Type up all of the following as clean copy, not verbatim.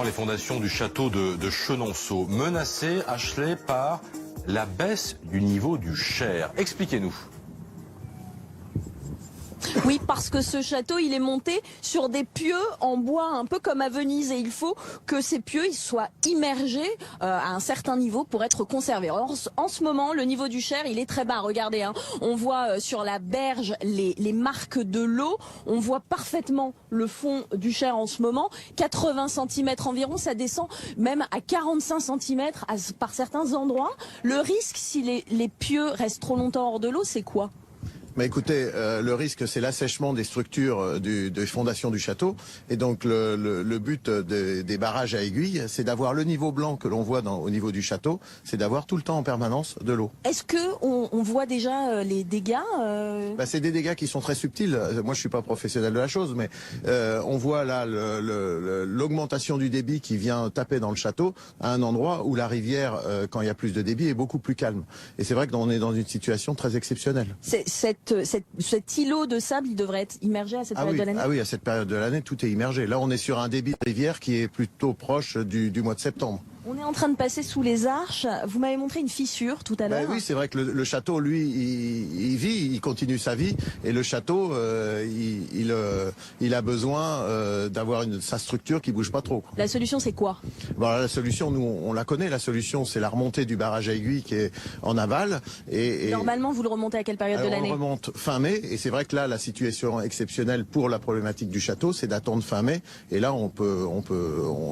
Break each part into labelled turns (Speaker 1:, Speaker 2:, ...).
Speaker 1: Les fondations du château de Chenonceau menacées, Ashley, par la baisse du niveau du Cher. Expliquez-nous.
Speaker 2: Oui, parce que ce château, il est monté sur des pieux en bois, un peu comme à Venise. Et il faut que ces pieux ils soient immergés à un certain niveau pour être conservés. Or, en ce moment, le niveau du Cher, il est très bas. Regardez, hein, on voit sur la berge les marques de l'eau. On voit parfaitement le fond du Cher en ce moment. 80 cm environ, ça descend même à 45 cm par certains endroits. Le risque, si les pieux restent trop longtemps hors de l'eau, c'est quoi ?
Speaker 3: Mais écoutez, le risque, c'est l'assèchement des structures des fondations du château. Et donc, le but des barrages à aiguilles, c'est d'avoir le niveau blanc que l'on voit au niveau du château, c'est d'avoir tout le temps en permanence de l'eau.
Speaker 2: Est-ce que on voit déjà les dégâts
Speaker 3: C'est des dégâts qui sont très subtils. Moi, je suis pas professionnel de la chose, mais on voit là l'augmentation du débit qui vient taper dans le château à un endroit où la rivière, quand il y a plus de débit, est beaucoup plus calme. Et c'est vrai qu'on est dans une situation très exceptionnelle.
Speaker 2: Cet îlot de sable, il devrait être immergé à cette période de l'année.
Speaker 3: Ah oui, à cette période de l'année, tout est immergé. Là, on est sur un débit de rivière qui est plutôt proche du mois de septembre.
Speaker 2: On est en train de passer sous les arches. Vous m'avez montré une fissure tout à l'heure.
Speaker 3: Oui, c'est vrai que le château, lui, il vit, il continue sa vie. Et le château, il a besoin d'avoir sa structure qui bouge pas trop.
Speaker 2: La solution, c'est quoi ?
Speaker 3: La solution, nous, on la connaît. La solution, c'est la remontée du barrage à aiguille qui est en aval.
Speaker 2: Normalement, vous le remontez à quelle période de l'année ?
Speaker 3: On remonte fin mai. Et c'est vrai que là, la situation exceptionnelle pour la problématique du château, c'est d'attendre fin mai. Et là,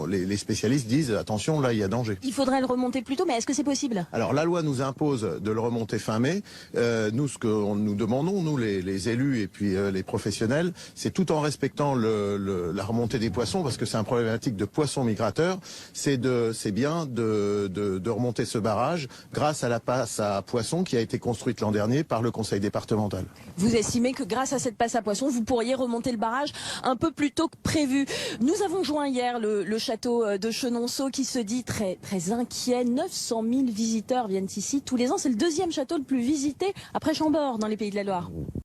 Speaker 3: les spécialistes disent, attention, là, il y a danger.
Speaker 2: Il faudrait le remonter plus tôt, mais est-ce que c'est possible ?
Speaker 3: Alors la loi nous impose de le remonter fin mai. Nous, ce que nous demandons, nous les élus et puis les professionnels, c'est tout en respectant la remontée des poissons, parce que c'est un problématique de poissons migrateurs. C'est bien de remonter ce barrage grâce à la passe à poissons qui a été construite l'an dernier par le conseil départemental.
Speaker 2: Vous estimez que grâce à cette passe à poissons, vous pourriez remonter le barrage un peu plus tôt que prévu. Nous avons joint hier le château de Chenonceau qui se dit très inquiet. 900 000 visiteurs viennent ici tous les ans. C'est le deuxième château le plus visité après Chambord dans les Pays de la Loire.